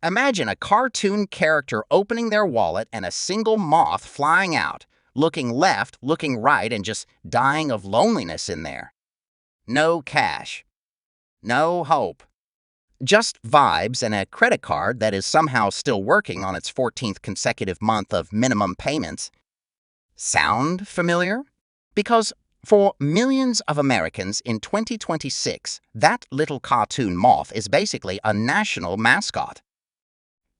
Imagine a cartoon character opening their wallet and a single moth flying out, looking left, looking right, and just dying of loneliness in there. No cash. No hope. Just vibes and a credit card that is somehow still working on its 14th consecutive month of minimum payments. Sound familiar? Because for millions of Americans in 2026, that little cartoon moth is basically a national mascot.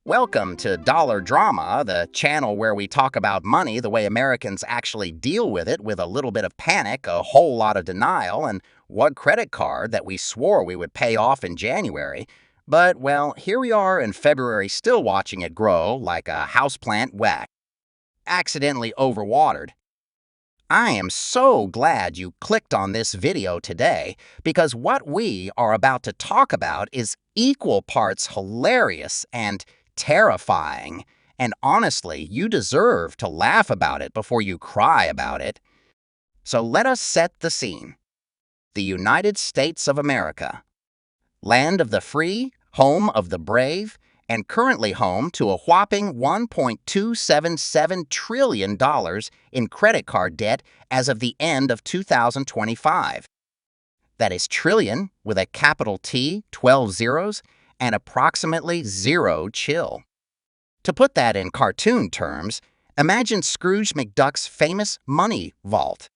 Welcome to Dollar Drama, the channel where we talk about money the way Americans actually deal with it, with a little bit of panic, a whole lot of denial, and one credit card that we swore we would pay off in January. But, well, here we are in February still watching it grow like a houseplant whack, accidentally overwatered. I am so glad you clicked on this video today, because what we are about to talk about is equal parts hilarious and terrifying. And honestly, you deserve to laugh about it before you cry about it. So let us set the scene. The United States of America. Land of the free, home of the brave, and currently home to a whopping $1.277 trillion in credit card debt as of the end of 2025. That is trillion with a capital T, 12 zeros, and approximately zero chill. To put that in cartoon terms, imagine Scrooge McDuck's famous money vault.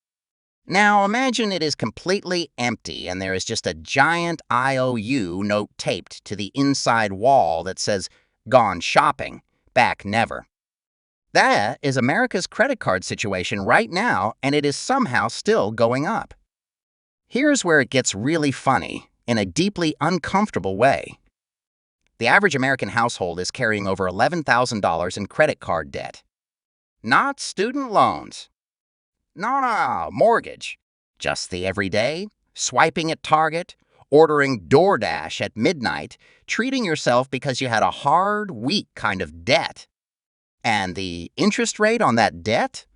Now imagine it is completely empty and there is just a giant IOU note taped to the inside wall that says, "Gone shopping, back never." That is America's credit card situation right now, and it is somehow still going up. Here's where it gets really funny, in a deeply uncomfortable way. The average American household is carrying over $11,000 in credit card debt. Not student loans. No, mortgage. Just the everyday, swiping at Target, ordering DoorDash at midnight, treating yourself because you had a hard week kind of debt. And the interest rate on that debt?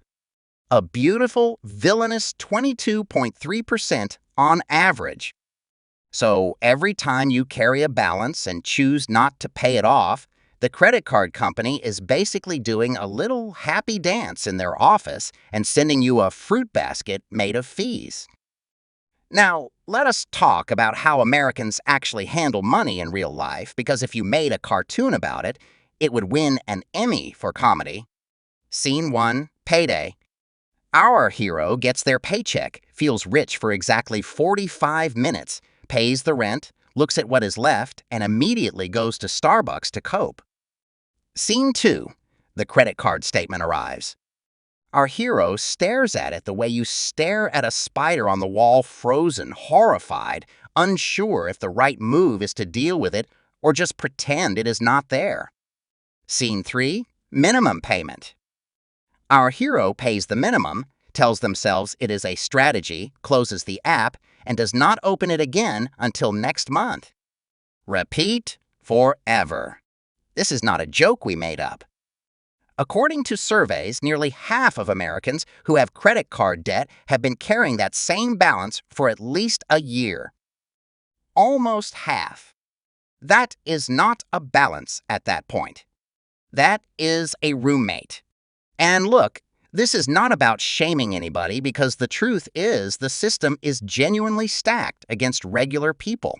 A beautiful, villainous 22.3% on average. So every time you carry a balance and choose not to pay it off, the credit card company is basically doing a little happy dance in their office and sending you a fruit basket made of fees. Now, let us talk about how Americans actually handle money in real life, because if you made a cartoon about it, it would win an Emmy for comedy. Scene 1, payday. Our hero gets their paycheck, feels rich for exactly 45 minutes, pays the rent, looks at what is left, and immediately goes to Starbucks to cope. Scene 2. The credit card statement arrives. Our hero stares at it the way you stare at a spider on the wall, frozen, horrified, unsure if the right move is to deal with it or just pretend it is not there. Scene 3. Minimum payment. Our hero pays the minimum, tells themselves it is a strategy, closes the app, and does not open it again until next month. Repeat forever. This is not a joke we made up. According to surveys, nearly half of Americans who have credit card debt have been carrying that same balance for at least a year. Almost half. That is not a balance at that point. That is a roommate. And look, this is not about shaming anybody, because the truth is the system is genuinely stacked against regular people.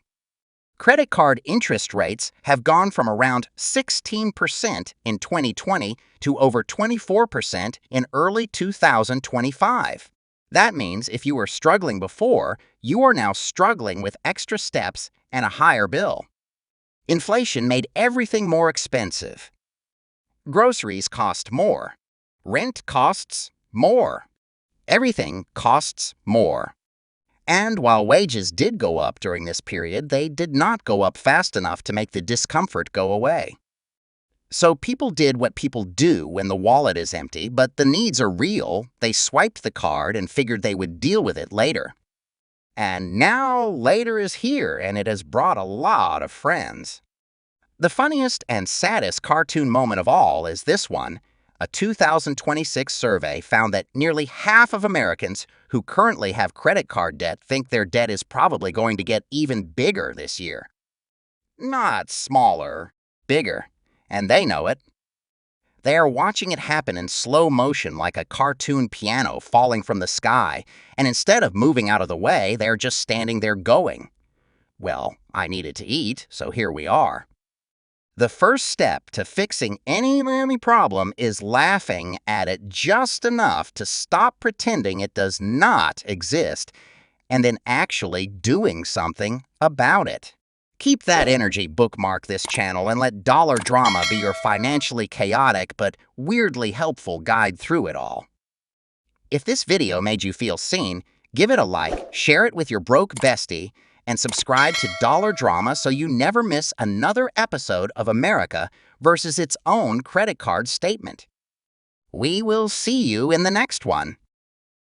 Credit card interest rates have gone from around 16% in 2020 to over 24% in early 2025. That means if you were struggling before, you are now struggling with extra steps and a higher bill. Inflation made everything more expensive. Groceries cost more. Rent costs more. Everything costs more. And while wages did go up during this period, they did not go up fast enough to make the discomfort go away. So people did what people do when the wallet is empty, but the needs are real. They swiped the card and figured they would deal with it later. And now later is here, and it has brought a lot of friends. The funniest and saddest cartoon moment of all is this one. A 2026 survey found that nearly half of Americans who currently have credit card debt think their debt is probably going to get even bigger this year. Not smaller, bigger. and they know it. They are watching it happen in slow motion like a cartoon piano falling from the sky, and instead of moving out of the way, they're just standing there going, "Well, I needed to eat, so here we are." The first step to fixing any problem is laughing at it just enough to stop pretending it does not exist and then actually doing something about it. Keep that energy, bookmark this channel, and let Dollar Drama be your financially chaotic but weirdly helpful guide through it all. If this video made you feel seen, give it a like, share it with your broke bestie, and subscribe to Dollar Drama so you never miss another episode of America versus its own credit card statement. We will see you in the next one.